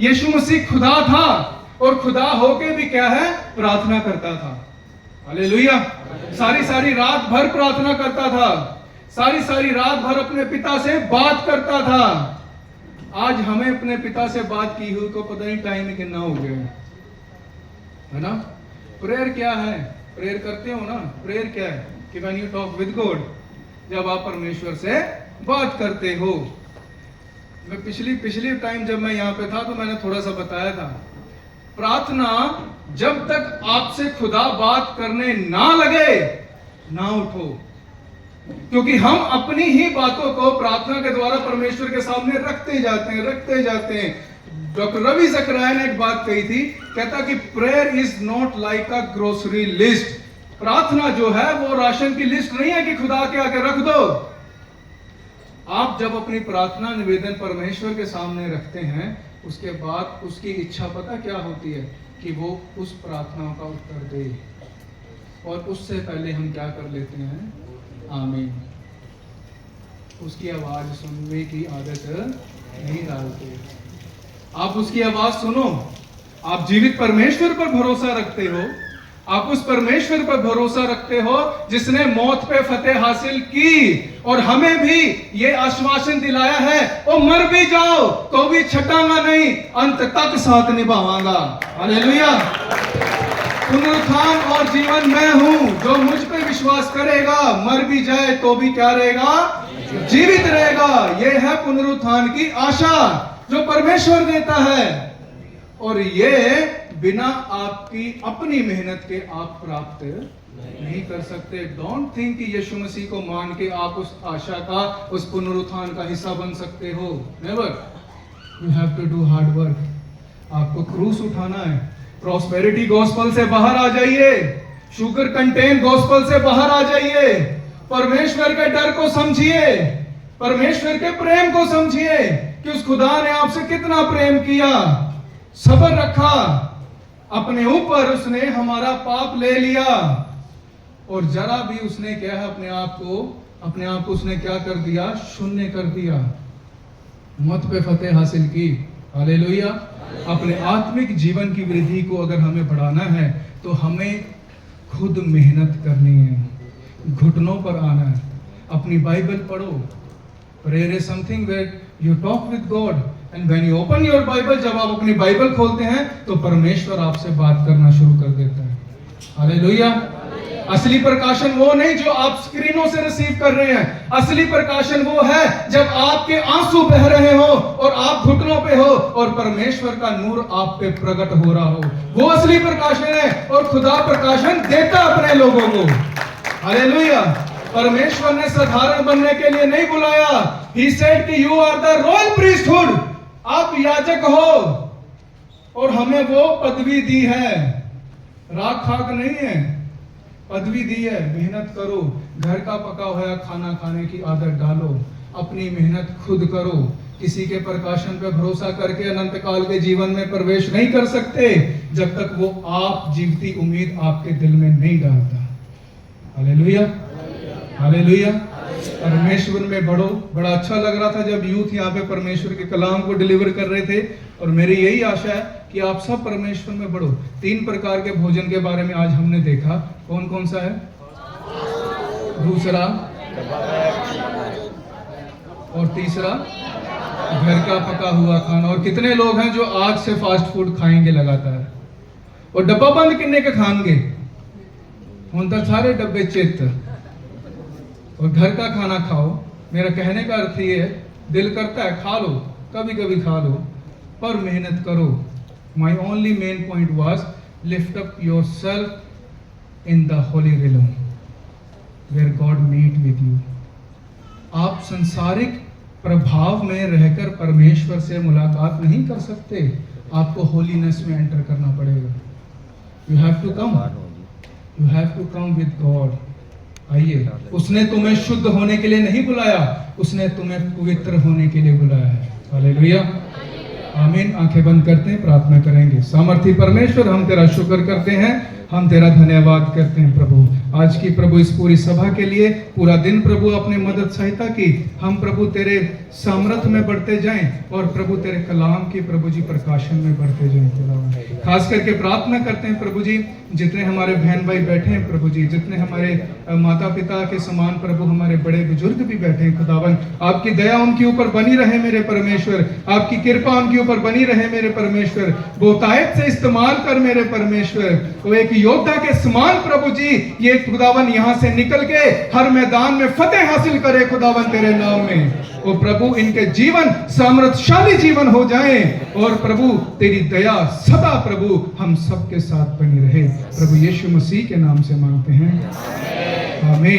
यीशु मसीह खुदा था और खुदा होके भी क्या है, प्रार्थना करता था। हालेलुया। सारी रात भर प्रार्थना करता था, सारी रात भर अपने पिता से बात करता था। आज हमें अपने पिता से बात की हुई को पता नहीं टाइम कितना हो गया है ना। प्रेयर क्या है, प्रेयर करते हो ना, प्रेयर क्या है कि when you talk with God, जब आप परमेश्वर से बात करते हो। मैं पिछली टाइम जब मैं यहाँ पे था तो मैंने थोड़ा सा बताया था, प्रार्थना जब तक आपसे खुदा बात करने ना लगे ना उठो, क्योंकि हम अपनी ही बातों को प्रार्थना के द्वारा परमेश्वर के सामने रखते जाते हैं। डॉक्टर रवि जकरिया ने एक बात कही थी, कहता कि prayer is not like a grocery list. प्रार्थना जो है वो राशन की लिस्ट नहीं है कि खुदा के आगे रख दो। आप जब अपनी प्रार्थना निवेदन परमेश्वर के सामने रखते हैं, उसके बाद उसकी इच्छा पता क्या होती है कि वो उस प्रार्थना का उत्तर दे, और उससे पहले हम क्या कर लेते हैं, आमीन, उसकी आवाज सुनने की आदत नहीं डालते। आप उसकी आवाज सुनो। आप जीवित परमेश्वर पर भरोसा रखते हो, आप उस परमेश्वर पर भरोसा रखते हो जिसने मौत पे फतेह हासिल की और हमें भी ये आश्वासन दिलाया है, ओ मर भी जाओ तो भी छटांगा नहीं, अंत तक साथ निभावांगा। हालेलुया। पुनरुत्थान और जीवन मैं हूं, जो मुझ पे विश्वास करेगा मर भी जाए तो भी क्या रहेगा, जीवित रहेगा। यह है पुनरुत्थान की आशा जो परमेश्वर देता है, और ये बिना आपकी अपनी मेहनत के आप प्राप्त नहीं कर सकते। डोंट थिंक कि यीशु मसीह को मान के आप उस आशा का, उस पुनरुत्थान का हिस्सा बन सकते हो। Never. You have to do hard work. आपको क्रूस उठाना है। प्रॉस्पेरिटी गॉस्पेल से बाहर आ जाइए, शुगर कंटेन गॉस्पेल से बाहर आ जाइए। परमेश्वर के डर को समझिए, परमेश्वर के प्रेम को समझिए कि उस खुदा ने आपसे कितना प्रेम किया, सब्र रखा, अपने ऊपर उसने हमारा पाप ले लिया, और जरा भी उसने क्या है अपने आप को उसने क्या कर दिया, शून्य कर दिया, मौत पे फतेह हासिल की। हालेलुया। अपने आत्मिक जीवन की वृद्धि को अगर हमें बढ़ाना है तो हमें खुद मेहनत करनी है, घुटनों पर आना है। अपनी बाइबल पढ़ो। Prayer is something where you talk with God, and when you open your Bible, जब आप अपनी बाइबल खोलते हैं तो परमेश्वर आपसे बात करना शुरू कर देता है। हालेलुया। असली प्रकाशन वो नहीं जो आप स्क्रीनों से रिसीव कर रहे हैं। असली प्रकाशन वो है जब आपके आंसू बह रहे हो और आप घुटनों पे हो और परमेश्वर का नूर आप पे प्रकट हो रहा हो, वो असली प्रकाशन है। और खुदा प्रकाशन देता अपने लोगों को। हालेलुया। परमेश्वर ने साधारण बनने के लिए नहीं बुलाया। He said कि you are the royal priesthood, आप याजक हो, और हमें वो पदवी दी है, राख खाक नहीं है, पदवी दी है। मेहनत करो, घर का पका हुआ खाना खाने की आदत डालो, अपनी मेहनत खुद करो। किसी के प्रकाशन पर भरोसा करके अनंत काल के जीवन में प्रवेश नहीं कर सकते जब तक वो आप जीवती उम्मीद आपके दिल में नहीं डालता। हालेलुया। हालेलुया। परमेश्वर में बढ़ो। बड़ा अच्छा लग रहा था जब यूथ यहाँ पे परमेश्वर के कलाम को डिलीवर कर रहे थे, और मेरी यही आशा है कि आप सब परमेश्वर में बढ़ो। 3 प्रकार के भोजन के बारे में आज हमने देखा। कौन कौन सा है? दूसरा और तीसरा घर का पका हुआ खाना। और कितने लोग हैं जो आज से फास्ट फूड खाएंगे लगातार, और डब्बा बंद किन्ने के खाएंगे, हम तो सारे डब्बे चेत, और घर का खाना खाओ। मेरा कहने का अर्थ ये है, दिल करता है खा लो, कभी कभी खा लो, पर मेहनत करो। My only main point was lift up yourself in the holy realm where God meet with you. आप संसारिक प्रभाव में रहकर परमेश्वर से मुलाकात नहीं कर सकते, आपको होलीनेस में एंटर करना पड़ेगा। You have to come with God. आइए, उसने तुम्हें शुद्ध होने के लिए नहीं बुलाया, उसने तुम्हें पवित्र होने के लिए बुलाया है। हालेलुया। आमीन। आंखें बंद करते हैं, प्रार्थना करेंगे। सामर्थी परमेश्वर, हम तेरा शुक्र करते हैं हम तेरा धन्यवाद करते हैं प्रभु। आज की प्रभु इस पूरी सभा के लिए पूरा दिन प्रभु अपनी मदद सहायता की, हम प्रभु तेरे सामर्थ्य में बढ़ते जाएं और प्रभु तेरे कलाम की प्रभु जी प्रकाशन में बढ़ते जाएं खुदावन। खास करके प्रार्थना करते हैं प्रभु जी, जितने हमारे बहन भाई बैठे हैं प्रभु जी, जितने हमारे माता पिता के समान प्रभु हमारे बड़े बुजुर्ग भी बैठे हैं खुदावन, आपकी दया उनके ऊपर बनी रहे मेरे परमेश्वर, आपकी कृपा उनके ऊपर बनी रहे मेरे परमेश्वर। बहुतायत से इस्तेमाल कर मेरे परमेश्वर, वो एक योद्धा के समान प्रभु जी ये खुदावन यहाँ से निकल के हर मैदान में फतेह हासिल करे खुदावन तेरे नाम में। ओ प्रभु इनके जीवन सामर्थशाली जीवन हो जाए और प्रभु तेरी दया सदा प्रभु हम सबके साथ बनी रहे। प्रभु यीशु मसीह के नाम से मांगते हैं, आमीन।